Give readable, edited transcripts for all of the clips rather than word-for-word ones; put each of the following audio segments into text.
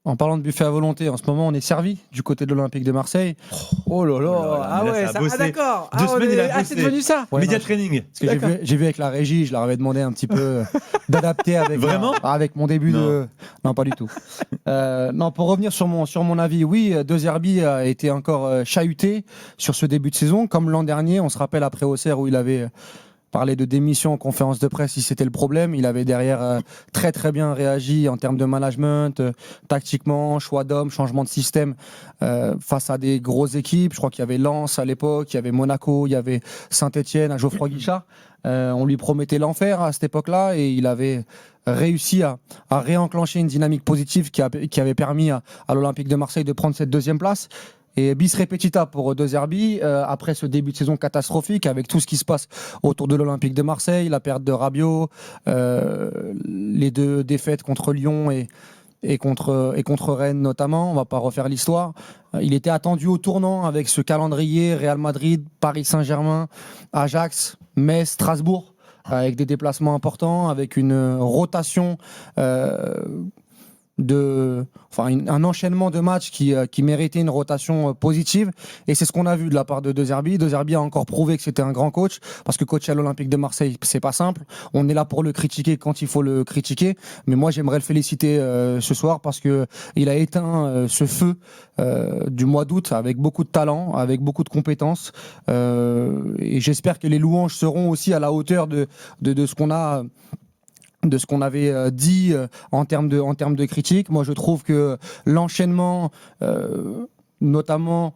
En parlant de buffet à volonté, en ce moment, on est servi du côté de l'Olympique de Marseille. Oh là là, Ah ouais, ça, d'accord. 2 semaines, il a bossé. C'est devenu ça. Ouais, Média non, training. Parce que j'ai vu avec la régie, je leur avais demandé un petit peu d'adapter avec, Vraiment avec mon début de. Non, pas du tout. Non, pour revenir sur mon avis, oui, De Zerbi a été encore chahuté sur ce début de saison. Comme l'an dernier, on se rappelle après Auxerre où il avait parlé de démission en conférence de presse si c'était le problème. Il avait derrière très très bien réagi en termes de management, tactiquement, choix d'hommes, changement de système face à des grosses équipes. Je crois qu'il y avait Lens à l'époque, il y avait Monaco, il y avait Saint-Etienne, à Geoffroy Guichard. On lui promettait l'enfer à cette époque-là et il avait réussi à réenclencher une dynamique positive qui avait permis à l'Olympique de Marseille de prendre cette deuxième place. Et bis repetita pour De Zerbi, après ce début de saison catastrophique, avec tout ce qui se passe autour de l'Olympique de Marseille, la perte de Rabiot, les 2 défaites contre Lyon et contre Rennes notamment, on va pas refaire l'histoire. Il était attendu au tournant avec ce calendrier Real Madrid, Paris Saint-Germain, Ajax, Metz, Strasbourg, avec des déplacements importants, avec une rotation un enchaînement de matchs qui méritait une rotation positive, et c'est ce qu'on a vu de la part de De Zerbi. De Zerbi a encore prouvé que c'était un grand coach, parce que coacher à l'Olympique de Marseille, c'est pas simple. On est là pour le critiquer quand il faut le critiquer, mais moi j'aimerais le féliciter ce soir parce que il a éteint ce feu du mois d'août avec beaucoup de talent, avec beaucoup de compétences, et j'espère que les louanges seront aussi à la hauteur de ce qu'on a, de ce qu'on avait dit en termes de critique. Moi, je trouve que l'enchaînement, notamment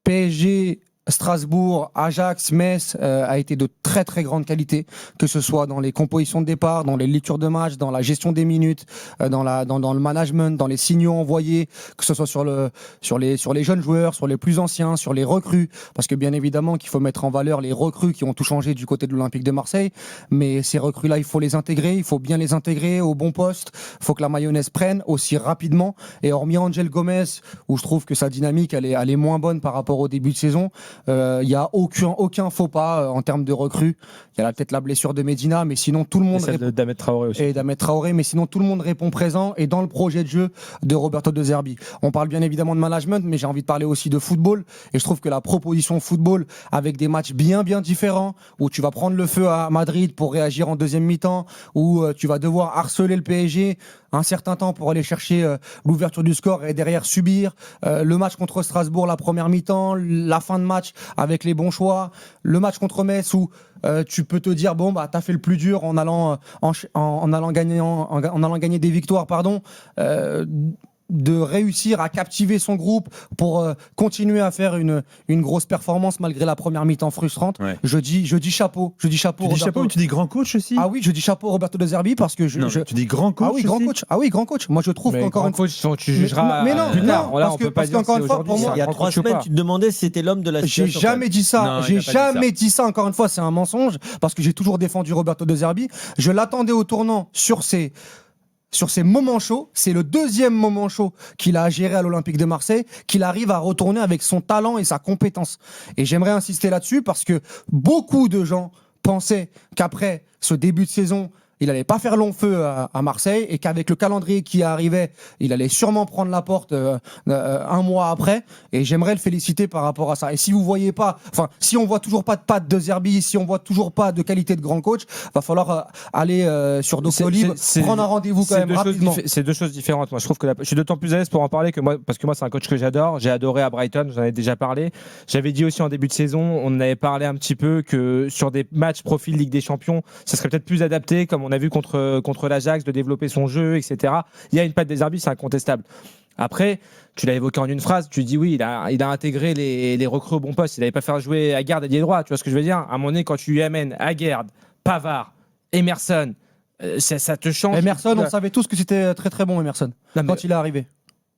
PSG, Strasbourg, Ajax, Metz, a été de très très grande qualité, que ce soit dans les compositions de départ, dans les lectures de match, dans la gestion des minutes, dans le management, dans les signaux envoyés, que ce soit sur les jeunes joueurs, sur les plus anciens, sur les recrues, parce que bien évidemment qu'il faut mettre en valeur les recrues qui ont tout changé du côté de l'Olympique de Marseille, mais ces recrues-là, il faut les intégrer, il faut bien les intégrer au bon poste, il faut que la mayonnaise prenne aussi rapidement, et hormis Angel Gomez, où je trouve que sa dynamique elle est moins bonne par rapport au début de saison, il n'y a aucun faux pas en termes de recrues. Il y a peut-être la blessure de Medina, mais sinon tout le monde celle d'Ahmed Traoré aussi. Et d'Ahmed Traoré, mais sinon tout le monde répond présent et dans le projet de jeu de Roberto De Zerbi. On parle bien évidemment de management, mais j'ai envie de parler aussi de football, et je trouve que la proposition football avec des matchs bien différents, où tu vas prendre le feu à Madrid pour réagir en deuxième mi-temps, où tu vas devoir harceler le PSG un certain temps pour aller chercher l'ouverture du score et derrière subir le match contre Strasbourg, la première mi-temps, la fin de match avec les bons choix, le match contre Metz où tu peux te dire bon bah t'as fait le plus dur en allant gagner des victoires, de réussir à captiver son groupe pour continuer à faire une grosse performance malgré la première mi-temps frustrante. Ouais. Je dis chapeau. Tu dis chapeau, mais tu dis grand coach aussi. Ah oui, je dis chapeau Roberto De Zerbi parce que tu dis grand coach. Ah oui, grand aussi. coach. Ah oui, grand coach. Moi je trouve qu'encore une fois tu jugeras mais non, plus tard. non, Là, parce on que- peut pas parce dire qu'encore si une fois, aujourd'hui, pour moi, c'est Il y a un grand 3 coach ou semaines, pas. tu te demandais si c'était l'homme de la j'ai situation. jamais dit ça. Non, J'ai il a pas dit ça. jamais dit ça. Encore une fois, c'est un mensonge parce que j'ai toujours défendu Roberto De Zerbi. Je l'attendais au tournant sur ces moments chauds. C'est le deuxième moment chaud qu'il a à gérer à l'Olympique de Marseille, qu'il arrive à retourner avec son talent et sa compétence. Et j'aimerais insister là-dessus parce que beaucoup de gens pensaient qu'après ce début de saison, il n'allait pas faire long feu à Marseille et qu'avec le calendrier qui arrivait, il allait sûrement prendre la porte un mois après. Et j'aimerais le féliciter par rapport à ça. Et si vous voyez pas, si on voit toujours pas de patte de Zerbi, si on voit toujours pas de qualité de grand coach, va falloir aller sur Doctolib, prendre un rendez-vous quand même rapidement. C'est 2 choses différentes. Moi, je trouve que je suis d'autant plus à l'aise pour en parler parce que moi, c'est un coach que j'adore. J'ai adoré à Brighton, j'en ai déjà parlé. J'avais dit aussi en début de saison, on avait parlé un petit peu que sur des matchs profil Ligue des Champions, ça serait peut-être plus adapté, comme on a vu contre l'Ajax, de développer son jeu, etc. Il y a une patte des Zerbi, c'est incontestable. Après, tu l'as évoqué en une phrase, tu dis oui, il a intégré les recrues au bon poste. Il n'avait pas fait jouer Aguerd ailier droit, tu vois ce que je veux dire. À un moment donné, quand tu lui amènes Aguerd, Pavard, Emerson, ça te change. Emerson, on savait tous que c'était très très bon, Emerson, quand il est arrivé.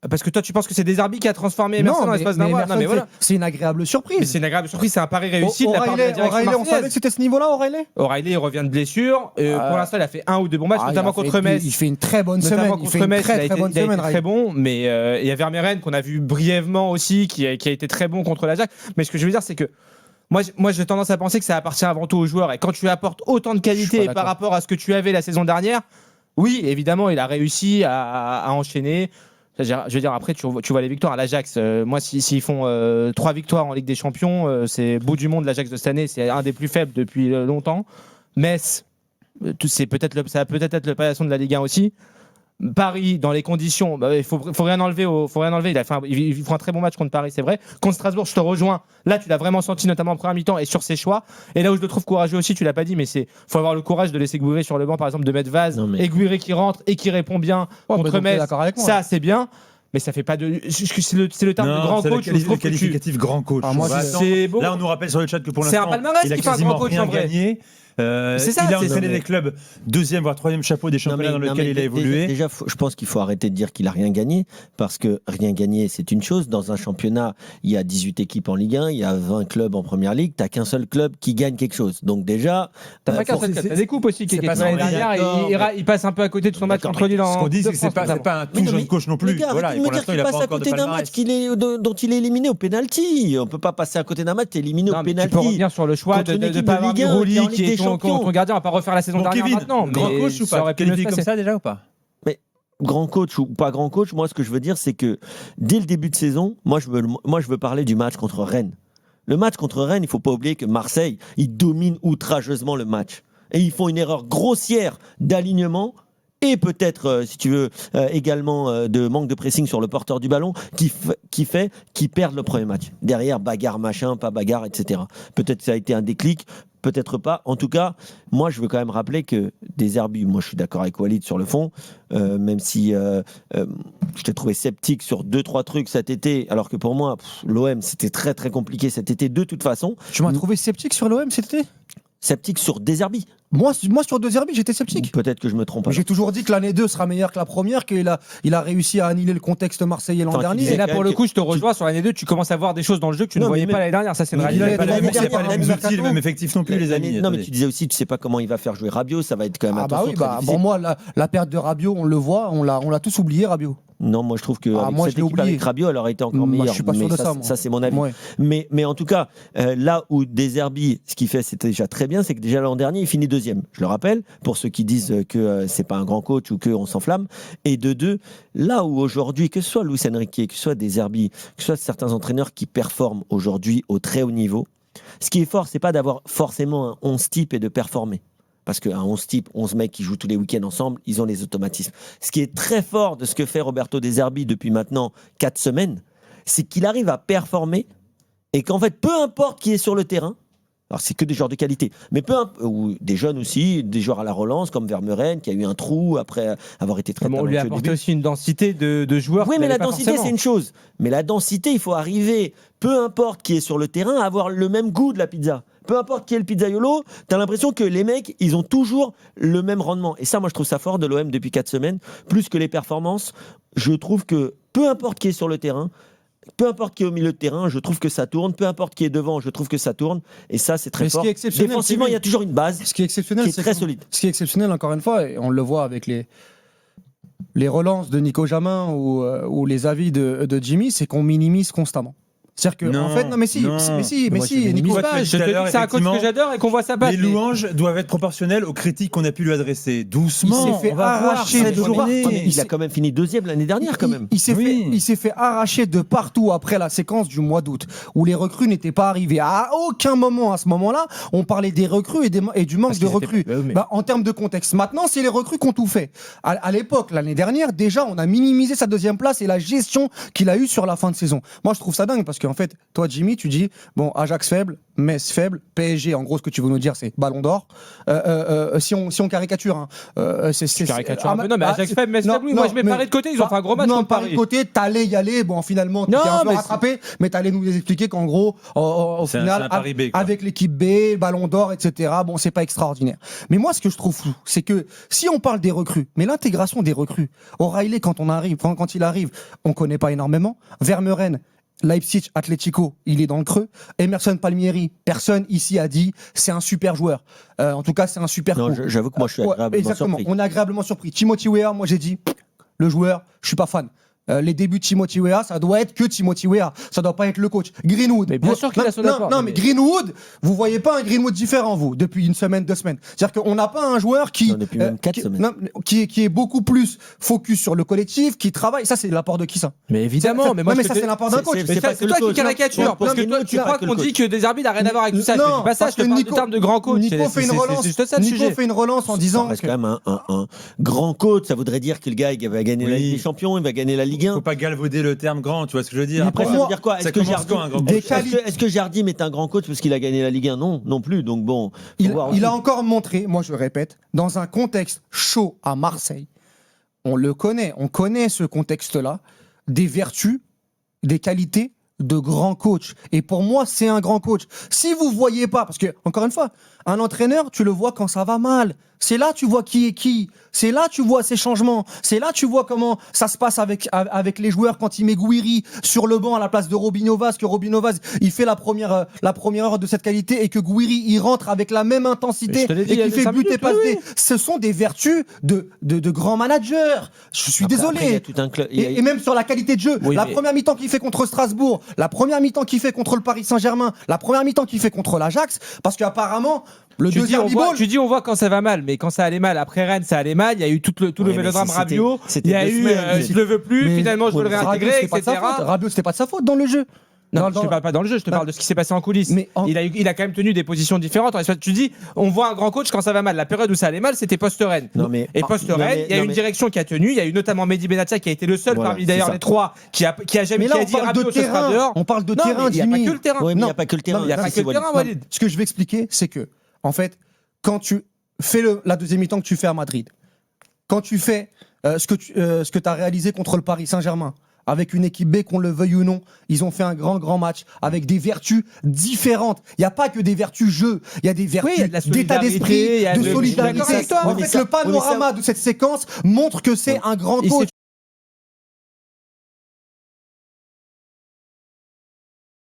Parce que toi, tu penses que c'est De Zerbi qui a transformé Emerson dans l'espace d'un mois. Non, mais voilà. C'est une agréable surprise. Mais c'est une agréable surprise, c'est un pari réussi de la part de la direction O'Reilly, on marseillaise. savait que c'était ce niveau-là, O'Reilly. O'Reilly, il revient de blessure. Pour l'instant, il a fait 1 ou 2 bons matchs, notamment contre Metz. Il fait une très bonne semaine. Notamment contre Metz, il a été très bon. Mais il y a Vermeeren qu'on a vu brièvement aussi, qui a été très bon contre l'Ajax. Mais ce que je veux dire, c'est que moi, j'ai tendance à penser que ça appartient avant tout aux joueurs. Et quand tu apportes autant de qualité par rapport à ce que tu avais la saison dernière, oui, évidemment, il a réussi à enchaîner. Je veux dire, après, tu vois les victoires à l'Ajax. Moi, s'ils font 3 victoires en Ligue des Champions, c'est bout du monde. L'Ajax de cette année, c'est un des plus faibles depuis longtemps. Metz, ça va peut-être être le paillasson de la Ligue 1 aussi. Paris, dans les conditions, il faut rien enlever. Ils font un très bon match contre Paris, c'est vrai. Contre Strasbourg, je te rejoins. Là, tu l'as vraiment senti, notamment en première mi-temps et sur ses choix. Et là où je le trouve courageux aussi, tu l'as pas dit, mais faut avoir le courage de laisser Gouiré sur le banc, par exemple, de mettre Vaz et Gouiré qui rentre et qui répond bien contre Metz. Ça, c'est bien. Mais ça fait pas de. C'est le terme de grand coach. Le qualificatif grand coach. C'est beau. Là, on nous rappelle sur le chat que pour l'instant, c'est un palmarès il a qui fait un grand quasiment coach rien en vrai. gagné. C'est ça, il a c'est entraîné ça. des clubs 2e voire 3e chapeau des championnats dans lesquels il a évolué. Déjà, je pense qu'il faut arrêter de dire qu'il a rien gagné, parce que rien gagné, c'est une chose. Dans un championnat, il y a 18 équipes en Ligue 1, il y a 20 clubs en Première Ligue, t'as qu'un seul club qui gagne quelque chose. Donc déjà, t'as pas qu'un seul club, t'as des coupes aussi qui gagnent l'année dernière. Il passe un peu à côté de son match contre Lille. Ce qu'on dit, c'est que c'est pas un tout jeune coach non plus. Voilà, pour l'instant, il a pas encore de palmarès. Dont il est éliminé au penalty. On peut pas passer à côté d'un match, t'es éliminé au penalty. Tu peux revenir sur le choix de pas avoir mis Rouly qui est ton gardien. On va pas refaire la saison dernière Kevin, maintenant. Grand coach ou pas? Qualifié comme ça déjà ou pas? Mais grand coach ou pas grand coach, moi ce que je veux dire c'est que dès le début de saison, moi je veux parler du match contre Rennes. Le match contre Rennes, il faut pas oublier que Marseille, ils dominent outrageusement le match. Et ils font une erreur grossière d'alignement. Et peut-être, si tu veux, également de manque de pressing sur le porteur du ballon qui fait qu'ils perdent le premier match. Derrière, bagarre, machin, pas bagarre, etc. Peut-être que ça a été un déclic, peut-être pas. En tout cas, moi, je veux quand même rappeler que des Herbus, moi, je suis d'accord avec Walid sur le fond, même si je t'ai trouvé sceptique sur 2-3 trucs cet été, alors que pour moi, l'OM, c'était très, très compliqué cet été de toute façon. Tu m'as trouvé sceptique sur l'OM cet été? Sceptique sur des Herbus. Moi, sur De Zerbi, j'étais sceptique. Peut-être que je me trompe. J'ai toujours dit que l'année 2 sera meilleure que la première, qu'il a réussi à annihiler le contexte marseillais l'an dernier. Et là, pour le coup, je te rejoins sur l'année 2, tu commences à voir des choses dans le jeu que tu ne voyais pas l'année dernière. Ça, c'est une réalité. Il n'y a pas les mêmes outils, le même effectif non plus, les amis. Non, mais tu disais aussi, tu sais pas comment il va faire jouer Rabiot, ça va être quand même attention. Bon, moi, la perte de Rabiot, on le voit, on l'a tous oublié, Rabiot. Non, moi je trouve que cette équipe avec Rabiot, elle aurait été encore meilleure. Je suis pas sûr de ça. Ça, c'est mon avis. Ouais. Mais en tout cas, là où De Zerbi, ce qu'il fait, c'était déjà très bien, c'est que déjà l'an dernier, il finit 2e. Je le rappelle, pour ceux qui disent que c'est pas un grand coach ou qu'on s'enflamme. Et de 2, là où aujourd'hui, que ce soit Luis Enrique, que ce soit De Zerbi, que ce soit certains entraîneurs qui performent aujourd'hui au très haut niveau, ce qui est fort, c'est pas d'avoir forcément un 11 type et de performer. Parce qu'un 11 type, 11 mecs qui jouent tous les week-ends ensemble, ils ont les automatismes. Ce qui est très fort de ce que fait Roberto De Zerbi depuis maintenant 4 semaines, c'est qu'il arrive à performer et qu'en fait, peu importe qui est sur le terrain, alors c'est que des joueurs de qualité, mais ou des jeunes aussi, des joueurs à la relance comme Vermeuren qui a eu un trou après avoir été très talentueux. On lui a apporté aussi une densité de joueurs. Oui, mais la densité, c'est une chose. Mais la densité, il faut arriver, peu importe qui est sur le terrain, à avoir le même goût de la pizza. Peu importe qui est le pizzaiolo, t'as l'impression que les mecs, ils ont toujours le même rendement. Et ça, moi, je trouve ça fort de l'OM depuis 4 semaines. Plus que les performances, je trouve que peu importe qui est sur le terrain, peu importe qui est au milieu de terrain, je trouve que ça tourne. Peu importe qui est devant, je trouve que ça tourne. Et ça, c'est très fort. Défensivement, il y a toujours une base qui est très solide. Ce qui est exceptionnel, encore une fois, et on le voit avec les relances de Nico Jamin ou les avis de Jimmy, c'est qu'on minimise constamment. C'est-à-dire que, en fait, mais si, Nico, je te dis que c'est un coach que j'adore et qu'on voit sa patte. Les louanges doivent être proportionnelles aux critiques qu'on a pu lui adresser. Doucement, il s'est fait arracher de journée. Il a quand même fini 2e l'année dernière, quand même. Il s'est fait arracher de partout après la séquence du mois d'août, où les recrues n'étaient pas arrivées. À aucun moment, à ce moment-là, on parlait des recrues et du manque de recrues. En termes de contexte. Maintenant, c'est les recrues qui ont tout fait. À l'époque, l'année dernière, déjà, on a minimisé sa 2e place et la gestion qu'il a eue sur la fin de saison. Moi, je trouve ça dingue parce que en fait, toi, Jimmy, tu dis, bon, Ajax faible, Metz faible, PSG, en gros, ce que tu veux nous dire, c'est Ballon d'Or. Si on caricature, hein, caricature un peu. Non, mais Ajax faible, Metz faible, oui. Moi, je mets Paris de côté, ils ont fait un gros match contre Paris. De côté, t'allais y aller, bon, finalement, tu t'es un peu rattrapé, mais t'allais nous expliquer qu'en gros, au final, avec l'équipe B, Ballon d'Or, etc., bon, c'est pas extraordinaire. Mais moi, ce que je trouve fou, c'est que si on parle des recrues, mais l'intégration des recrues, O'Reilly, quand il arrive, on connaît pas énormément. Vermeuren, Leipzig, Atlético, il est dans le creux. Emerson Palmieri, personne ici a dit c'est un super joueur. En tout cas, c'est un super coup. J'avoue que moi, je suis agréablement surpris. On est agréablement surpris. Timothy Weah, moi j'ai dit le joueur, je suis pas fan. les débuts de Timothy Weah, ça doit être que Timothy Weah. Ça doit pas être le coach. Greenwood. Mais bien sûr qu'il a son apport. Non, mais Greenwood, vous voyez pas un Greenwood différent, vous, depuis une semaine, 2 semaines. C'est-à-dire qu'on n'a pas un joueur depuis même 4 semaines. qui est beaucoup plus focus sur le collectif, qui travaille. Ça, c'est l'apport de qui, ça? Mais évidemment, mais moi, ça, c'est l'apport d'un coach. Mais c'est toi qui caricature, parce que toi, tu crois qu'on dit que Deserbi n'a rien à voir avec tout ça. Je te dis pas ça, je te parle du terme de grand coach. Nico fait une relance en disant. Ça reste quand même un grand coach. Ça voudrait dire que le gars, il va gagner la Ligue des Champions, il va gagner la Ligue 1. Faut pas galvauder le terme grand, tu vois ce que je veux dire. Après, ça veut dire quoi? Ça commence quand un grand coach? Est-ce que Jardim est un grand coach parce qu'il a gagné la Ligue 1? Non plus. Donc bon. Il a encore montré, moi je répète, dans un contexte chaud à Marseille, on connaît ce contexte-là, des vertus, des qualités de grand coach. Et pour moi, c'est un grand coach. Si vous voyez pas, parce que, encore une fois, un entraîneur, tu le vois quand ça va mal. C'est là tu vois qui est qui. C'est là tu vois ses changements. C'est là tu vois comment ça se passe avec les joueurs quand il met Gouiri sur le banc à la place de Robinho Vaz, que Robinho Vaz il fait la première heure de cette qualité et que Gouiri il rentre avec la même intensité et qu'il fait but et passe D. Ce sont des vertus de grands managers. Je suis désolé. Après, il y a tout un club. Et même sur la qualité de jeu, première mi-temps qu'il fait contre Strasbourg, la première mi-temps qu'il fait contre le Paris Saint-Germain, la première mi-temps qu'il fait contre l'Ajax, parce qu'apparemment le deuxième tu dis on voit quand ça va mal, mais quand ça allait mal, après Rennes ça allait mal, il y a eu tout le mélodrame Rabiot, il y a eu je le veux plus, finalement je veux le réintégrer, etc. Rabiot c'était pas de sa faute dans le jeu. Non, je te parle pas dans le jeu, je te parle de ce qui s'est passé en coulisses. Mais il a quand même tenu des positions différentes. Tu dis, on voit un grand coach quand ça va mal. La période où ça allait mal, c'était post-Rennes. Et post-Rennes, il y a une direction qui a tenu. Il y a eu notamment Mehdi Benatia qui a été le seul parmi d'ailleurs les trois qui a jamais dit Rabiot ce sera dehors. On parle de terrain, il n'y a pas que le terrain. Il n'y a pas que le terrain. Il n'y a pas que le terrain, Walid. Ce que je vais expliquer, c'est que, en fait, quand tu fais la deuxième mi-temps que tu fais à Madrid, quand tu fais ce que tu as réalisé contre le Paris Saint-Germain, avec une équipe B, qu'on le veuille ou non, ils ont fait un grand match avec des vertus différentes. Il n'y a pas que des vertus jeu, il y a des vertus d'état d'esprit, de solidarité. En fait, le panorama de cette séquence montre que c'est un grand coach.